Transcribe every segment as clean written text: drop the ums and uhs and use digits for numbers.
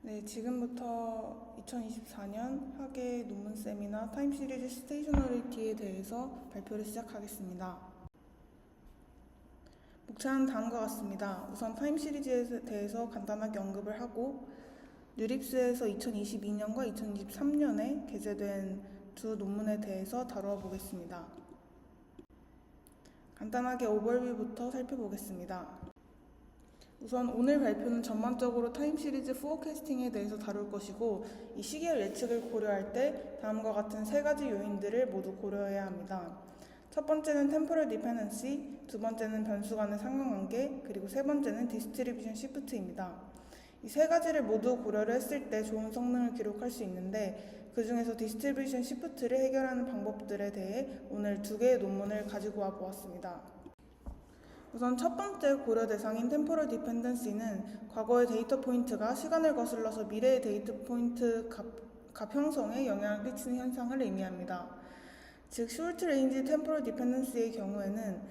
네, 지금부터 2024년 학예 논문 세미나 타임 시리즈 스테이셔너리티에 대해서 발표를 시작하겠습니다. 목차는 다음과 같습니다. 우선 타임 시리즈에 대해서 간단하게 언급을 하고 뉴립스에서 2022년과 2023년에 게재된 두 논문에 대해서 다루어 보겠습니다. 간단하게 오버뷰부터 살펴보겠습니다. 우선 오늘 발표는 전반적으로 타임 시리즈 포어캐스팅에 대해서 다룰 것이고, 이 시계열 예측을 고려할 때 다음과 같은 세 가지 요인들을 모두 고려해야 합니다. 첫 번째는 템포럴 디펜던시, 두 번째는 변수 간의 상관관계, 그리고 세 번째는 디스트리뷰션 시프트입니다. 이 세 가지를 모두 고려를 했을 때 좋은 성능을 기록할 수 있는데, 그 중에서 디스트리뷰션 시프트를 해결하는 방법들에 대해 오늘 두 개의 논문을 가지고 와 보았습니다. 우선 첫 번째 고려 대상인 템포럴 디펜던시는 과거의 데이터 포인트가 시간을 거슬러서 미래의 데이터 포인트 값 형성에 영향을 끼치는 현상을 의미합니다. 즉, 숄트 레인지 템포럴 디펜던시의 경우에는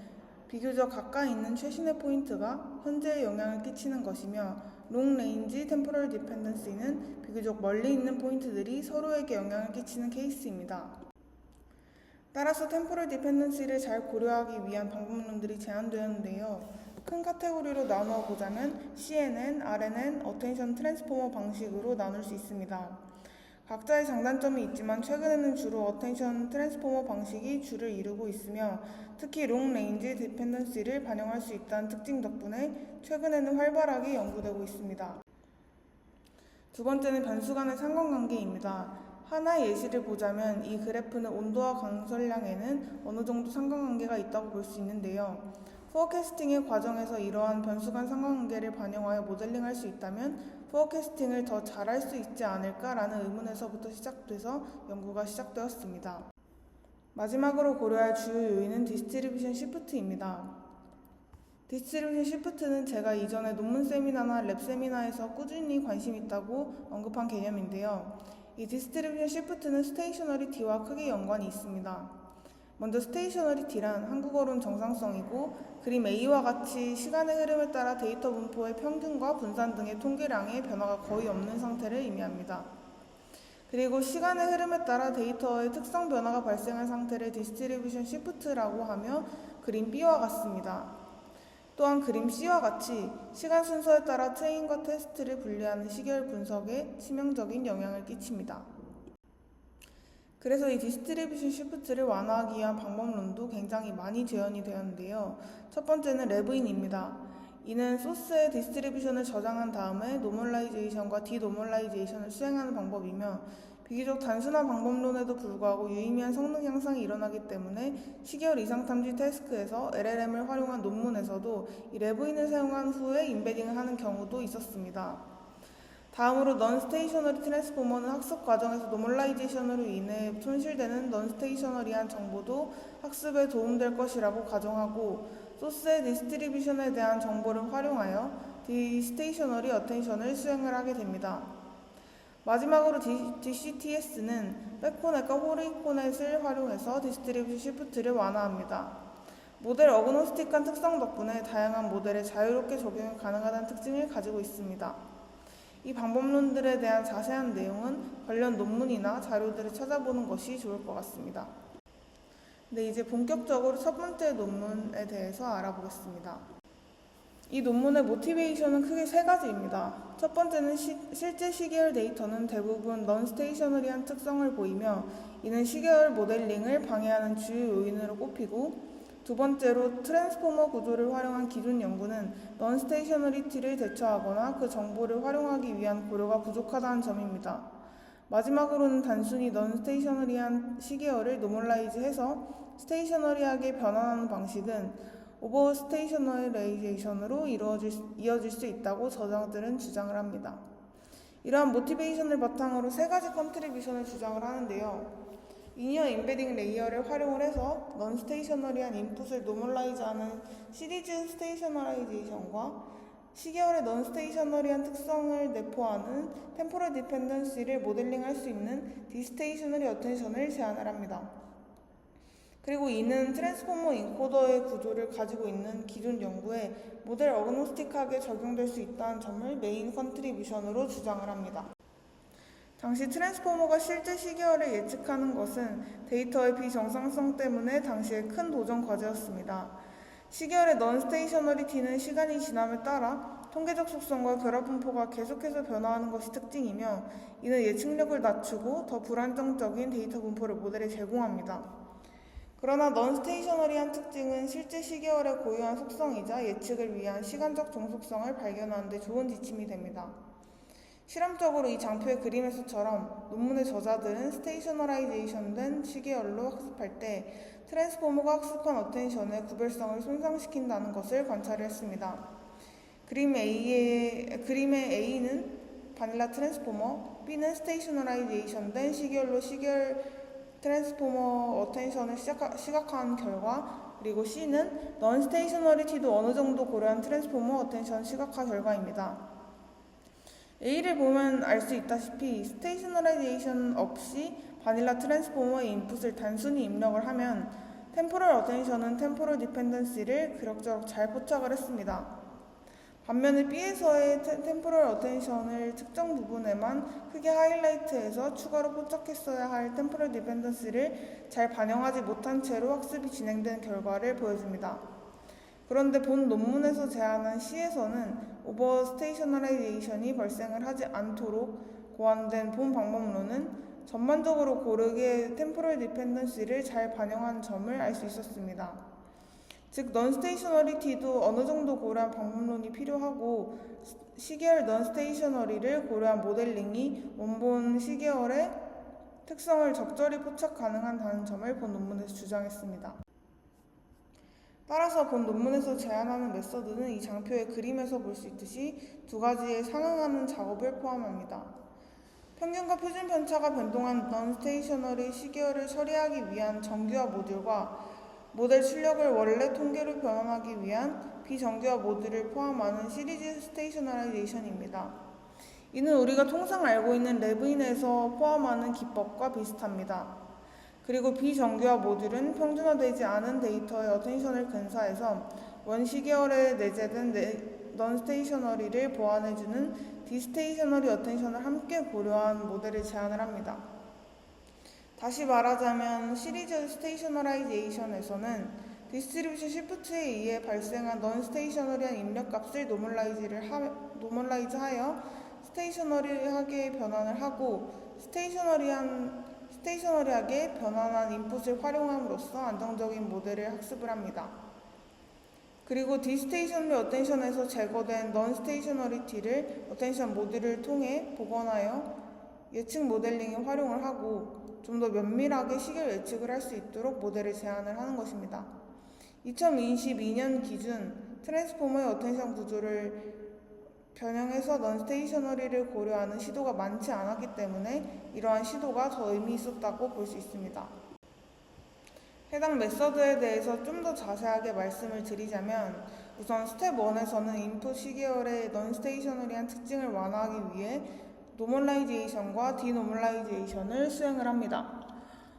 비교적 가까이 있는 최신의 포인트가 현재에 영향을 끼치는 것이며, 롱 레인지 템포럴 디펜던시는 비교적 멀리 있는 포인트들이 서로에게 영향을 끼치는 케이스입니다. 따라서 템포럴 디펜던시를 잘 고려하기 위한 방법론들이 제안되었는데요. 큰 카테고리로 나누어 보자면 CNN, RNN, 어텐션 트랜스포머 방식으로 나눌 수 있습니다. 각자의 장단점이 있지만 최근에는 주로 어텐션 트랜스포머 방식이 주를 이루고 있으며, 특히 롱 레인지 디펜던시를 반영할 수 있다는 특징 덕분에 최근에는 활발하게 연구되고 있습니다. 두 번째는 변수 간의 상관관계입니다. 하나의 예시를 보자면 이 그래프는 온도와 강설량에는 어느 정도 상관관계가 있다고 볼 수 있는데요. 포어캐스팅의 과정에서 이러한 변수 간 상관관계를 반영하여 모델링할 수 있다면 포어캐스팅을 더 잘할 수 있지 않을까라는 의문에서부터 시작돼서 연구가 시작되었습니다. 마지막으로 고려할 주요 요인은 디스트리뷰션 시프트입니다. 디스트리뷰션 시프트는 제가 이전에 논문 세미나나 랩 세미나에서 꾸준히 관심 있다고 언급한 개념인데요. 이 디스트리뷰션 시프트는 스테이셔너리티와 크게 연관이 있습니다. 먼저 스테이셔너리티란 한국어로는 정상성이고, 그림 A와 같이 시간의 흐름에 따라 데이터 분포의 평균과 분산 등의 통계량의 변화가 거의 없는 상태를 의미합니다. 그리고 시간의 흐름에 따라 데이터의 특성 변화가 발생한 상태를 디스트리뷰션 시프트라고 하며, 그림 B와 같습니다. 또한 그림 C와 같이 시간 순서에 따라 트레인과 테스트를 분리하는 시계열 분석에 치명적인 영향을 끼칩니다. 그래서 이 디스트리뷰션 시프트를 완화하기 위한 방법론도 굉장히 많이 재현이 되었는데요. 첫 번째는 레브인입니다. 이는 소스의 디스트리뷰션을 저장한 다음에 노멀라이제이션과 디노멀라이제이션을 수행하는 방법이며, 비교적 단순한 방법론에도 불구하고 유의미한 성능 향상이 일어나기 때문에 시계열 이상 탐지 태스크에서 LLM을 활용한 논문에서도 이 레브인을 사용한 후에 임베딩을 하는 경우도 있었습니다. 다음으로 넌스테이셔너리 트랜스포머는 학습 과정에서 노멀라이제이션으로 인해 손실되는 넌스테이셔너리한 정보도 학습에 도움될 것이라고 가정하고, 소스의 디스트리뷰션에 대한 정보를 활용하여 디스테이셔너리 어텐션을 수행을 하게 됩니다. 마지막으로 DCTS는 백코넷과 호리코넷을 활용해서 디스트리뷰션 시프트를 완화합니다. 모델 어그노스틱한 특성 덕분에 다양한 모델에 자유롭게 적용이 가능하다는 특징을 가지고 있습니다. 이 방법론들에 대한 자세한 내용은 관련 논문이나 자료들을 찾아보는 것이 좋을 것 같습니다. 네, 이제 본격적으로 첫 번째 논문에 대해서 알아보겠습니다. 이 논문의 모티베이션은 크게 세 가지입니다. 첫 번째는 실제 시계열 데이터는 대부분 넌스테이셔너리한 특성을 보이며, 이는 시계열 모델링을 방해하는 주요 요인으로 꼽히고, 두 번째로 트랜스포머 구조를 활용한 기존 연구는 넌스테이셔너리티를 대처하거나 그 정보를 활용하기 위한 고려가 부족하다는 점입니다. 마지막으로는 단순히 넌스테이셔너리한 시계열을 노멀라이즈해서 스테이셔너리하게 변환하는 방식은 오버스테이셔너라이제이션으로 이어질 수 있다고 저자들은 주장을 합니다. 이러한 모티베이션을 바탕으로 세 가지 컨트리뷰션을 주장을 하는데요. 리니어 임베딩 레이어를 활용을 해서 넌스테이셔너리한 인풋을 노멀라이즈하는 시리즈 스테이셔너라이제이션과 시계열의 넌스테이셔너리한 특성을 내포하는 템포럴 디펜던시를 모델링할 수 있는 디스테이셔너리 어텐션을 제안을 합니다. 그리고 이는 트랜스포머 인코더의 구조를 가지고 있는 기존 연구에 모델 어그노스틱하게 적용될 수 있다는 점을 메인 컨트리뷰션으로 주장을 합니다. 당시 트랜스포머가 실제 시계열을 예측하는 것은 데이터의 비정상성 때문에 당시에 큰 도전 과제였습니다. 시계열의 넌스테이셔너리티는 시간이 지남에 따라 통계적 속성과 결합 분포가 계속해서 변화하는 것이 특징이며 이는 예측력을 낮추고 더 불안정적인 데이터 분포를 모델에 제공합니다. 그러나 넌스테이셔너리한 특징은 실제 시계열의 고유한 속성이자 예측을 위한 시간적 종속성을 발견하는 데 좋은 지침이 됩니다. 실험적으로 이 장표의 그림에서처럼 논문의 저자들은 스테이셔너라이제이션된 시계열로 학습할 때 트랜스포머가 학습한 어텐션의 구별성을 손상시킨다는 것을 관찰했습니다. 그림의 A는 바닐라 트랜스포머, B는 스테이셔너라이제이션된 시계열로 시계열 트랜스포머 어텐션을 시각화한 결과, 그리고 C는 넌스테이셔너리티도 어느 정도 고려한 트랜스포머 어텐션 시각화 결과입니다. A를 보면 알 수 있다시피 스테이셔너라이제이션 없이 바닐라 트랜스포머의 인풋을 단순히 입력을 하면 템포럴 어텐션은 템포럴 디펜던시를 그럭저럭 잘 포착을 했습니다. 반면에 B에서의 템포럴 어텐션을 특정 부분에만 크게 하이라이트해서 추가로 포착했어야 할 템포럴 디펜던시를 잘 반영하지 못한 채로 학습이 진행된 결과를 보여줍니다. 그런데 본 논문에서 제안한 C에서는 오버스테이셔너라이제이션이 발생을 하지 않도록 고안된 본 방법론은 전반적으로 고르게 템포럴 디펜던시를 잘 반영한 점을 알 수 있었습니다. 즉, 넌스테이셔너리티도 어느 정도 고려한 방법론이 필요하고 시계열 넌스테이셔너리를 고려한 모델링이 원본 시계열의 특성을 적절히 포착 가능하다는 점을 본 논문에서 주장했습니다. 따라서 본 논문에서 제안하는 메서드는 이 장표의 그림에서 볼 수 있듯이 두 가지에 상응하는 작업을 포함합니다. 평균과 표준 편차가 변동한 넌스테이셔너리 시계열을 처리하기 위한 정규화 모듈과 모델 출력을 원래 통계로 변환하기 위한 비정규화 모듈을 포함하는 시리즈 스테이셔너라이제이션입니다. 이는 우리가 통상 알고 있는 랩인에서 포함하는 기법과 비슷합니다. 그리고 비정규화 모듈은 평준화되지 않은 데이터의 어텐션을 근사해서 원 시계열에 내재된 넌스테이셔너리를 보완해주는 디스테이셔너리 어텐션을 함께 고려한 모델을 제안을 합니다. 다시 말하자면 시리즈 스테이셔너라이제이션에서는 디스트리뷰션 시프트에 의해 발생한 넌스테이셔너리한 입력값을 노멀라이즈하여 스테이셔너리하게 변환을 하고 스테이셔너리하게 변환한 인풋을 활용함으로써 안정적인 모델을 학습을 합니다. 그리고 디스테이셔너리 어텐션에서 제거된 넌스테이셔너리티를 어텐션 모듈을 통해 복원하여 예측 모델링에 활용을 하고 좀 더 면밀하게 시계열 예측을 할 수 있도록 모델을 제안을 하는 것입니다. 2022년 기준 트랜스포머의 어텐션 구조를 변형해서 넌스테이셔너리를 고려하는 시도가 많지 않았기 때문에 이러한 시도가 더 의미 있었다고 볼 수 있습니다. 해당 메서드에 대해서 좀 더 자세하게 말씀을 드리자면 우선 스텝 1에서는 인풋 시계열의 넌스테이셔너리한 특징을 완화하기 위해 노멀라이제이션과 디노멀라이제이션을 수행을 합니다.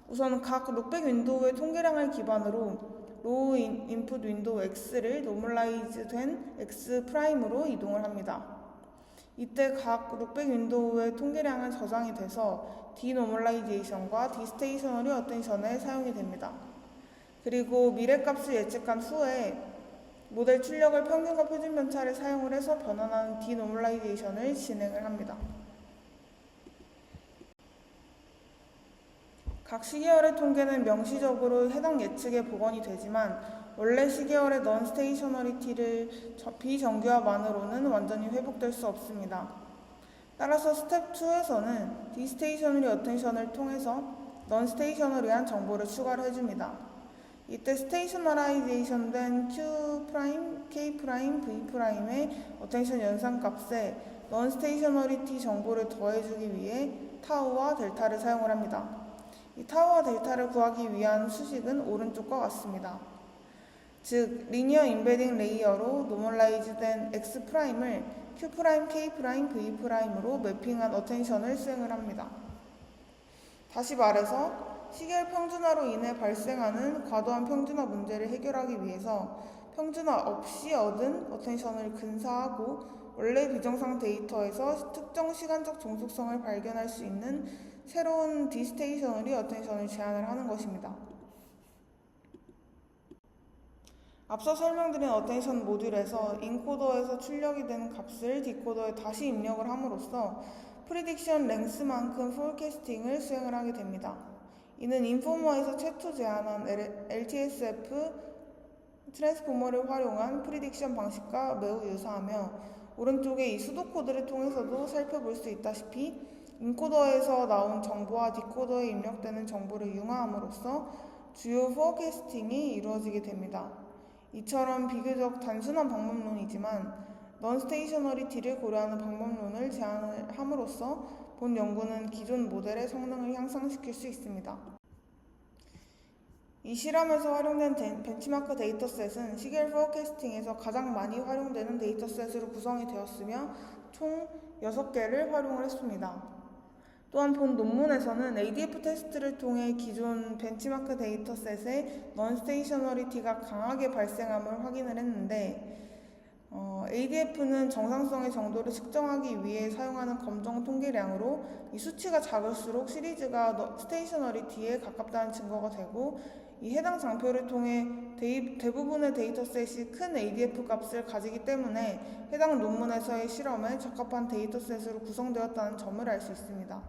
우선 각 룩백 윈도우의 통계량을 기반으로 로우 인풋 윈도우 X를 노멀라이즈된 X'으로 이동을 합니다. 이때 각 룩백 윈도우의 통계량은 저장이 돼서 디노멀라이제이션과 디스테이셔너리 어텐션에 사용이 됩니다. 그리고 미래값을 예측한 후에 모델 출력을 평균과 표준 편차를 사용을 해서 변환하는 디노멀라이제이션을 진행을 합니다. 각 시계열의 통계는 명시적으로 해당 예측에 복원이 되지만 원래 시계열의 넌스테이셔너리티를 비정규화만으로는 완전히 회복될 수 없습니다. 따라서 스텝 2에서는 디스테이셔너리 어텐션을 통해서 넌스테이셔너리한 정보를 추가를 해줍니다. 이때 스테이셔너라이제이션된 Q', K', V'의 어텐션 연산값에 넌스테이셔너리티 정보를 더해주기 위해 타우와 델타를 사용을 합니다. 이 타우와 델타를 구하기 위한 수식은 오른쪽과 같습니다. 즉, 리니어 임베딩 레이어로 노멀라이즈된 X'을 Q', K', V'으로 매핑한 어텐션을 수행을 합니다. 다시 말해서 시계열 평준화로 인해 발생하는 과도한 평준화 문제를 해결하기 위해서 평준화 없이 얻은 어텐션을 근사하고 원래 비정상 데이터에서 특정 시간적 종속성을 발견할 수 있는 새로운 디스테이셔너리 어텐션을 제안을 하는 것입니다. 앞서 설명드린 어텐션 모듈에서 인코더에서 출력이 된 값을 디코더에 다시 입력을 함으로써 프리딕션 랭스만큼 포캐스팅을 수행을 하게 됩니다. 이는 인포머에서 최초 제안한 LTSF 트랜스포머를 활용한 프리딕션 방식과 매우 유사하며 오른쪽에 이 수도 코드를 통해서도 살펴볼 수 있다시피 인코더에서 나온 정보와 디코더에 입력되는 정보를 융화함으로써 주요 포캐스팅이 이루어지게 됩니다. 이처럼 비교적 단순한 방법론이지만 넌스테이셔너리티를 고려하는 방법론을 제안을 함으로써 본 연구는 기존 모델의 성능을 향상시킬 수 있습니다. 이 실험에서 활용된 벤치마크 데이터셋은 시계열 포캐스팅에서 가장 많이 활용되는 데이터셋으로 구성이 되었으며 총 6개를 활용을 했습니다. 또한 본 논문에서는 ADF 테스트를 통해 기존 벤치마크 데이터셋의 넌스테이셔너리티가 강하게 발생함을 확인을 했는데 ADF는 정상성의 정도를 측정하기 위해 사용하는 검정 통계량으로 이 수치가 작을수록 시리즈가 스테이셔너리티에 가깝다는 증거가 되고 이 해당 장표를 통해 대부분의 데이터셋이 큰 ADF 값을 가지기 때문에 해당 논문에서의 실험에 적합한 데이터셋으로 구성되었다는 점을 알 수 있습니다.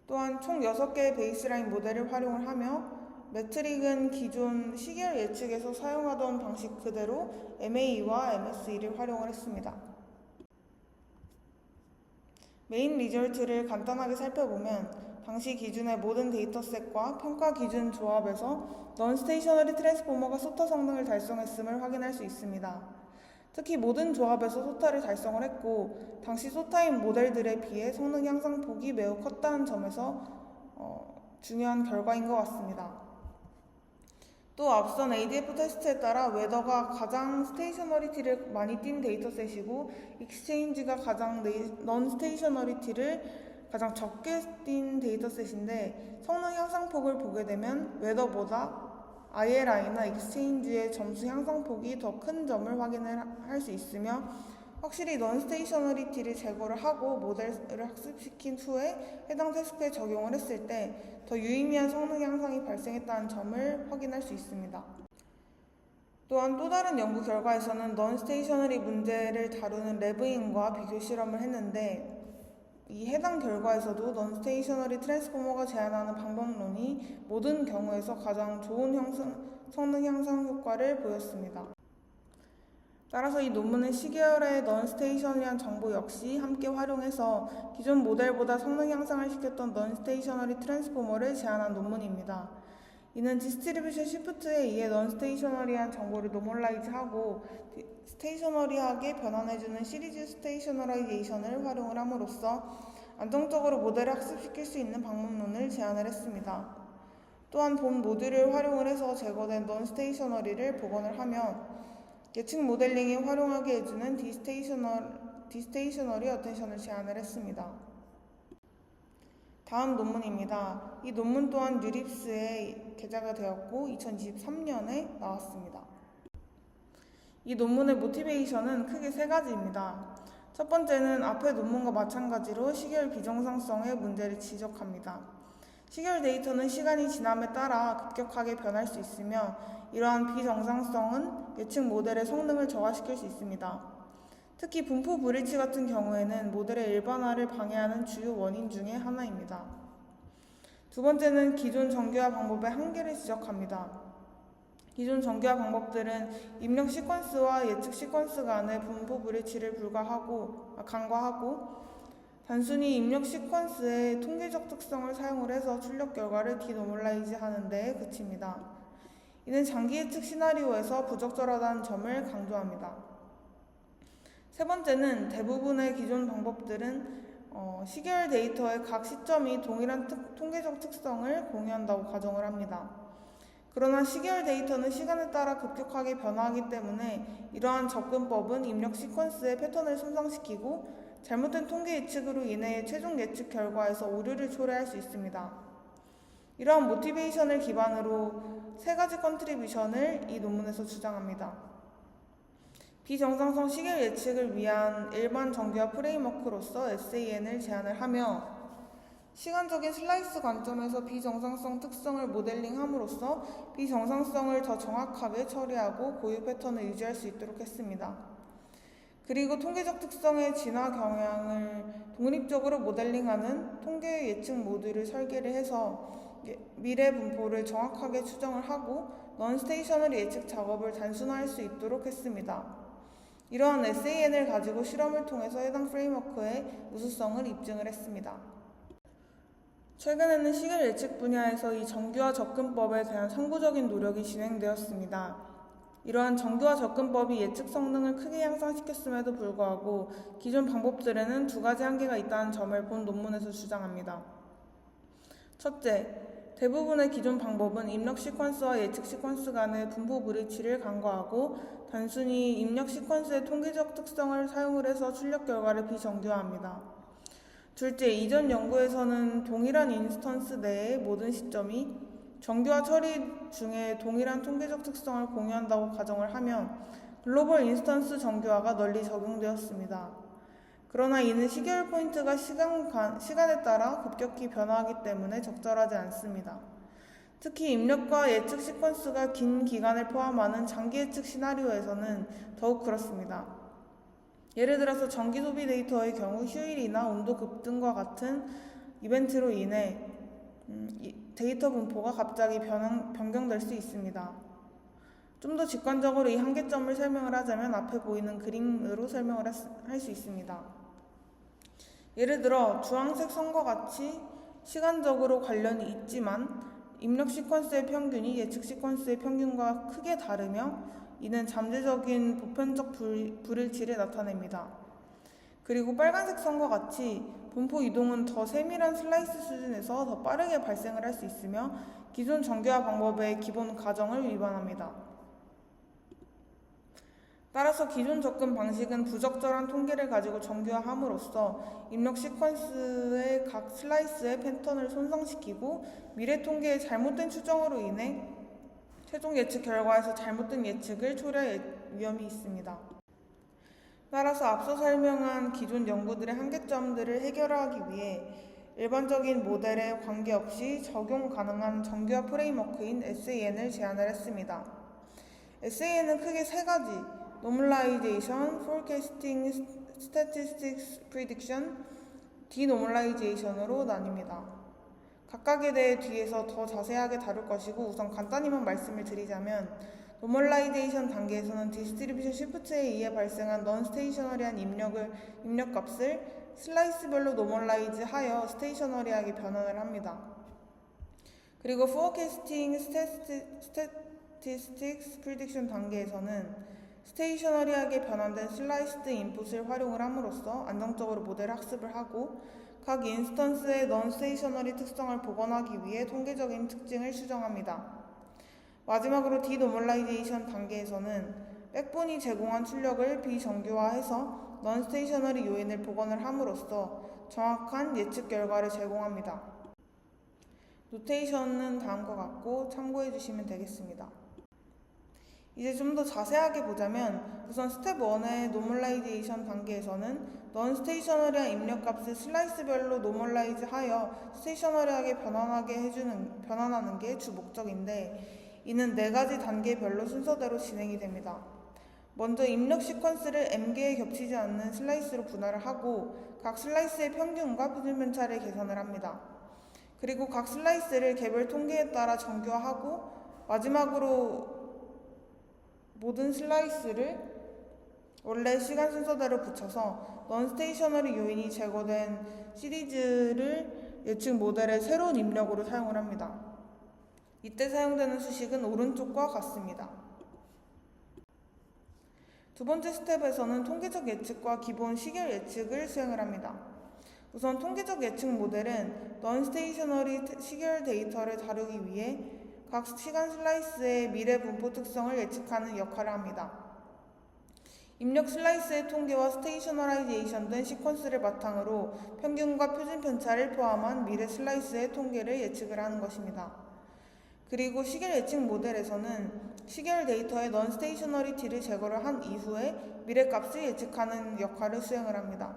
또한 총 6개의 베이스라인 모델을 활용을 하며 매트릭은 기존 시계열 예측에서 사용하던 방식 그대로 MAE와 MSE를 활용을 했습니다. 메인 리절트를 간단하게 살펴보면 당시 기준의 모든 데이터셋과 평가 기준 조합에서 넌스테이셔너리 트랜스포머가 소타 성능을 달성했음을 확인할 수 있습니다. 특히 모든 조합에서 소타를 달성을 했고 당시 소타인 모델들에 비해 성능 향상폭이 매우 컸다는 점에서 중요한 결과인 것 같습니다. 또 앞선 ADF 테스트에 따라 웨더가 가장 스테이셔너리티를 많이 띈 데이터셋이고 익스체인지가 가장 넌스테이셔너리티를 가장 적게 띈 데이터셋인데 성능 향상폭을 보게 되면 웨더보다 ILI나 익스체인지의 점수 향상폭이 더 큰 점을 확인을 할 수 있으며 확실히 넌스테이셔너리티를 제거를 하고 모델을 학습시킨 후에 해당 태스크에 적용을 했을 때 더 유의미한 성능 향상이 발생했다는 점을 확인할 수 있습니다. 또한 또 다른 연구 결과에서는 넌스테이셔너리 문제를 다루는 래브인과 비교 실험을 했는데 이 해당 결과에서도 넌스테이셔너리 트랜스포머가 제안하는 방법론이 모든 경우에서 가장 좋은 성능 향상 효과를 보였습니다. 따라서 이 논문은 시계열의 넌스테이셔너리한 정보 역시 함께 활용해서 기존 모델보다 성능 향상을 시켰던 넌스테이셔너리 트랜스포머를 제안한 논문입니다. 이는 디스트리뷰션 시프트에 의해 넌스테이셔너리한 정보를 노멀라이즈하고 스테이셔너리하게 변환해주는 시리즈 스테이셔너라이제이션을 활용을 함으로써 안정적으로 모델을 학습시킬 수 있는 방법론을 제안을 했습니다. 또한 본 모듈을 활용을 해서 제거된 넌스테이셔너리를 복원을 하며 예측 모델링에 활용하게 해주는 디스테이셔너리 어텐션을 제안을 했습니다. 다음 논문입니다. 이 논문 또한 뉴립스에 게재가 되었고 2023년에 나왔습니다. 이 논문의 모티베이션은 크게 3가지입니다. 첫 번째는 앞의 논문과 마찬가지로 시계열 비정상성의 문제를 지적합니다. 시계열 데이터는 시간이 지남에 따라 급격하게 변할 수 있으며 이러한 비정상성은 예측 모델의 성능을 저하시킬 수 있습니다. 특히 분포 불일치 같은 경우에는 모델의 일반화를 방해하는 주요 원인 중에 하나입니다. 두 번째는 기존 정교화 방법의 한계를 지적합니다. 기존 정교화 방법들은 입력 시퀀스와 예측 시퀀스 간의 분포 불일치를 간과하고 단순히 입력 시퀀스의 통계적 특성을 사용을 해서 출력 결과를 디노멀라이즈 하는 데에 그칩니다. 이는 장기 예측 시나리오에서 부적절하다는 점을 강조합니다. 세 번째는 대부분의 기존 방법들은 시계열 데이터의 각 시점이 동일한 통계적 특성을 공유한다고 가정을 합니다. 그러나 시계열 데이터는 시간에 따라 급격하게 변화하기 때문에 이러한 접근법은 입력 시퀀스의 패턴을 손상시키고 잘못된 통계 예측으로 인해 최종 예측 결과에서 오류를 초래할 수 있습니다. 이러한 모티베이션을 기반으로 세 가지 컨트리뷰션을 이 논문에서 주장합니다. 비정상성 시계열 예측을 위한 일반 정규화 프레임워크로서 SAN을 제안을 하며 시간적인 슬라이스 관점에서 비정상성 특성을 모델링함으로써 비정상성을 더 정확하게 처리하고 고유 패턴을 유지할 수 있도록 했습니다. 그리고 통계적 특성의 진화 경향을 독립적으로 모델링하는 통계 예측 모듈을 설계를 해서 미래 분포를 정확하게 추정을 하고 넌스테이셔너리 예측 작업을 단순화할 수 있도록 했습니다. 이러한 SAN을 가지고 실험을 통해서 해당 프레임워크의 우수성을 입증을 했습니다. 최근에는 시계열 예측 분야에서 이 정규화 접근법에 대한 선구적인 노력이 진행되었습니다. 이러한 정규화 접근법이 예측 성능을 크게 향상시켰음에도 불구하고 기존 방법들에는 두 가지 한계가 있다는 점을 본 논문에서 주장합니다. 첫째, 대부분의 기존 방법은 입력 시퀀스와 예측 시퀀스 간의 분포 불일치를 간과하고 단순히 입력 시퀀스의 통계적 특성을 사용을 해서 출력 결과를 비정규화합니다. 둘째, 이전 연구에서는 동일한 인스턴스 내의 모든 시점이 정규화 처리 중에 동일한 통계적 특성을 공유한다고 가정을 하면 글로벌 인스턴스 정규화가 널리 적용되었습니다. 그러나 이는 시계열 포인트가 시간에 따라 급격히 변화하기 때문에 적절하지 않습니다. 특히 입력과 예측 시퀀스가 긴 기간을 포함하는 장기 예측 시나리오에서는 더욱 그렇습니다. 예를 들어서 전기 소비 데이터의 경우 휴일이나 온도 급등과 같은 이벤트로 인해 데이터 분포가 갑자기 변경될 수 있습니다. 좀 더 직관적으로 이 한계점을 설명을 하자면 앞에 보이는 그림으로 설명을 할 수 있습니다. 예를 들어 주황색 선과 같이 시간적으로 관련이 있지만 입력 시퀀스의 평균이 예측 시퀀스의 평균과 크게 다르며 이는 잠재적인 보편적 불일치를 나타냅니다. 그리고 빨간색 선과 같이 분포 이동은 더 세밀한 슬라이스 수준에서 더 빠르게 발생을 할 수 있으며 기존 정규화 방법의 기본 가정을 위반합니다. 따라서 기존 접근 방식은 부적절한 통계를 가지고 정규화함으로써 입력 시퀀스의 각 슬라이스의 패턴을 손상시키고 미래 통계의 잘못된 추정으로 인해 최종 예측 결과에서 잘못된 예측을 초래할 위험이 있습니다. 따라서 앞서 설명한 기존 연구들의 한계점들을 해결하기 위해 일반적인 모델에 관계없이 적용 가능한 정규화 프레임워크인 SAN을 제안을 했습니다. SAN은 크게 세 가지, Normalization, Forecasting, Statistics Prediction, Denormalization으로 나뉩니다. 각각에 대해 뒤에서 더 자세하게 다룰 것이고 우선 간단히만 말씀을 드리자면 노멀라이제이션 단계에서는 디스트리뷰션 시프트에 의해 발생한 넌스테이셔너리한 입력값을 슬라이스별로 노멀라이즈 하여 스테이셔너리하게 변환을 합니다. 그리고 포어캐스팅 스태티스틱스 프리딕션 단계에서는 스테이셔너리하게 변환된 슬라이스드 인풋을 활용을 함으로써 안정적으로 모델 학습을 하고 각 인스턴스의 넌스테이셔너리 특성을 복원하기 위해 통계적인 특징을 수정합니다. 마지막으로 디노멀라이제이션 단계에서는 백본이 제공한 출력을 비정규화해서 넌스테이셔너리 요인을 복원을 함으로써 정확한 예측 결과를 제공합니다. 노테이션은 다음과 같고 참고해 주시면 되겠습니다. 이제 좀 더 자세하게 보자면 우선 스텝 1의 노멀라이제이션 단계에서는 넌스테이셔너리한 입력값을 슬라이스별로 노멀라이즈 하여 스테이셔너리하게 변환하는 게 주 목적인데 이는 4가지 단계별로 순서대로 진행이 됩니다. 먼저 입력 시퀀스를 m개에 겹치지 않는 슬라이스로 분할을 하고 각 슬라이스의 평균과 표준 편차를 계산을 합니다. 그리고 각 슬라이스를 개별 통계에 따라 정규화하고 마지막으로 모든 슬라이스를 원래 시간 순서대로 붙여서 넌스테이셔너리 요인이 제거된 시리즈를 예측 모델의 새로운 입력으로 사용을 합니다. 이때 사용되는 수식은 오른쪽과 같습니다. 두 번째 스텝에서는 통계적 예측과 기본 시계열 예측을 수행을 합니다. 우선 통계적 예측 모델은 넌스테이셔너리 시계열 데이터를 다루기 위해 각 시간 슬라이스의 미래 분포 특성을 예측하는 역할을 합니다. 입력 슬라이스의 통계와 스테이셔너라이제이션 등 시퀀스를 바탕으로 평균과 표준 편차를 포함한 미래 슬라이스의 통계를 예측을 하는 것입니다. 그리고 시계열 예측 모델에서는 시계열 데이터의 넌 스테이셔너리티를 제거를 한 이후에 미래값을 예측하는 역할을 수행을 합니다.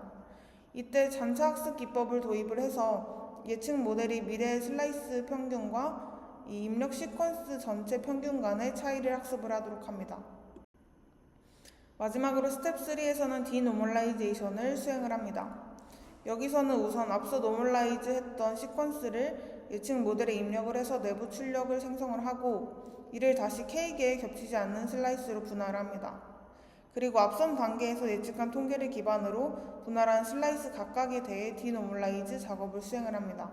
이때 잔차학습 기법을 도입을 해서 예측 모델이 미래의 슬라이스 평균과 이 입력 시퀀스 전체 평균 간의 차이를 학습을 하도록 합니다. 마지막으로 스텝 3에서는 디노멀라이제이션을 수행을 합니다. 여기서는 우선 앞서 노멀라이즈 했던 시퀀스를 예측 모델에 입력을 해서 내부 출력을 생성을 하고 이를 다시 K개에 겹치지 않는 슬라이스로 분할을 합니다. 그리고 앞선 단계에서 예측한 통계를 기반으로 분할한 슬라이스 각각에 대해 디노멀라이즈 작업을 수행을 합니다.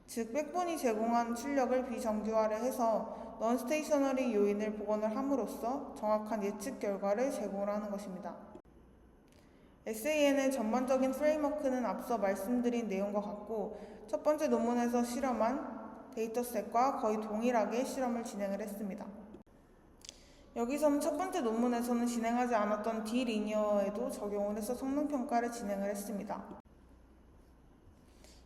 즉, 백본이 제공한 출력을 비정규화를 해서 넌스테이셔너리 요인을 복원을 함으로써 정확한 예측 결과를 제공하는 것입니다. SAN의 전반적인 프레임워크는 앞서 말씀드린 내용과 같고 첫 번째 논문에서 실험한 데이터셋과 거의 동일하게 실험을 진행을 했습니다. 여기서는 첫 번째 논문에서는 진행하지 않았던 디리니어에도 적용을 해서 성능평가를 진행을 했습니다.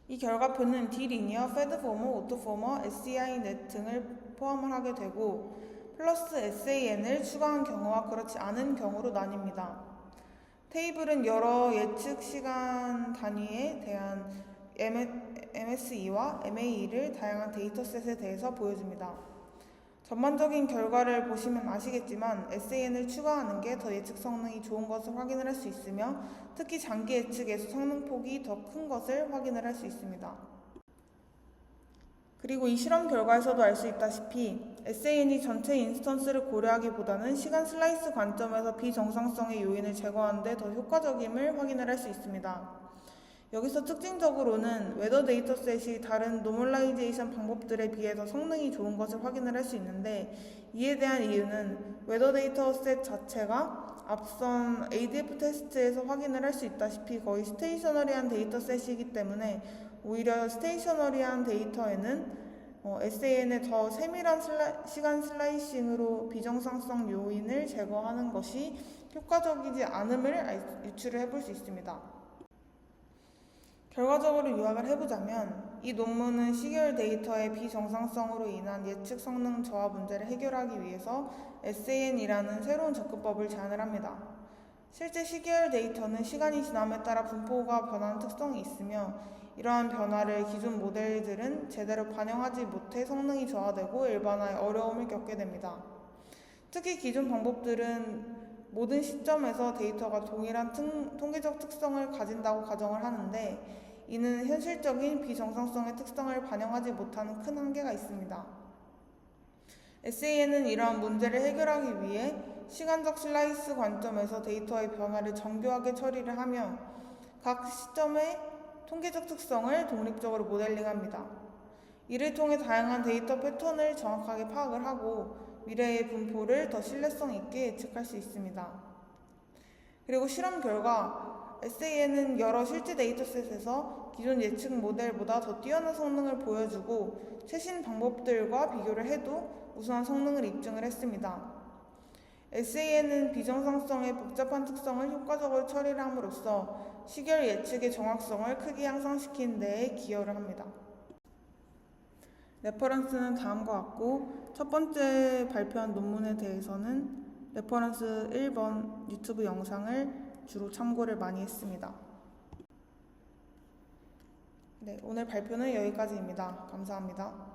이 결과표는 디리니어, 패드포머, 오토포머, SEI넷 등을 포함을 하게 되고 플러스 SAN을 추가한 경우와 그렇지 않은 경우로 나뉩니다. 테이블은 여러 예측 시간 단위에 대한 MSE와 MAE를 다양한 데이터셋에 대해서 보여줍니다. 전반적인 결과를 보시면 아시겠지만 SAN을 추가하는 게 더 예측 성능이 좋은 것을 확인을 할 수 있으며 특히 장기 예측에서 성능폭이 더 큰 것을 확인을 할 수 있습니다. 그리고 이 실험 결과에서도 알 수 있다시피 SAN이 전체 인스턴스를 고려하기보다는 시간 슬라이스 관점에서 비정상성의 요인을 제거하는 데 더 효과적임을 확인을 할 수 있습니다. 여기서 특징적으로는 웨더 데이터셋이 다른 노멀라이제이션 방법들에 비해서 성능이 좋은 것을 확인을 할 수 있는데 이에 대한 이유는 웨더 데이터셋 자체가 앞선 ADF 테스트에서 확인을 할 수 있다시피 거의 스테이셔너리한 데이터셋이기 때문에 오히려 스테이셔너리한 데이터에는 SAN의 더 세밀한 시간 슬라이싱으로 비정상성 요인을 제거하는 것이 효과적이지 않음을 유추를 해볼 수 있습니다. 결과적으로 요약을 해보자면 이 논문은 시계열 데이터의 비정상성으로 인한 예측 성능 저하 문제를 해결하기 위해서 SAN이라는 새로운 접근법을 제안을 합니다. 실제 시계열 데이터는 시간이 지남에 따라 분포가 변하는 특성이 있으며 이러한 변화를 기존 모델들은 제대로 반영하지 못해 성능이 저하되고 일반화에 어려움을 겪게 됩니다. 특히 기존 방법들은 모든 시점에서 데이터가 동일한 통계적 특성을 가진다고 가정을 하는데 이는 현실적인 비정상성의 특성을 반영하지 못하는 큰 한계가 있습니다. SAN은 이러한 문제를 해결하기 위해 시간적 슬라이스 관점에서 데이터의 변화를 정교하게 처리를 하며 각 시점의 통계적 특성을 독립적으로 모델링합니다. 이를 통해 다양한 데이터 패턴을 정확하게 파악을 하고 미래의 분포를 더 신뢰성 있게 예측할 수 있습니다. 그리고 실험 결과 SAN은 여러 실제 데이터셋에서 기존 예측 모델보다 더 뛰어난 성능을 보여주고 최신 방법들과 비교를 해도 우수한 성능을 입증을 했습니다. SAN은 비정상성의 복잡한 특성을 효과적으로 처리를 함으로써 시계열 예측의 정확성을 크게 향상시키는 데에 기여를 합니다. 레퍼런스는 다음과 같고 첫 번째 발표한 논문에 대해서는 레퍼런스 1번 유튜브 영상을 주로 참고를 많이 했습니다. 네, 오늘 발표는 여기까지입니다. 감사합니다.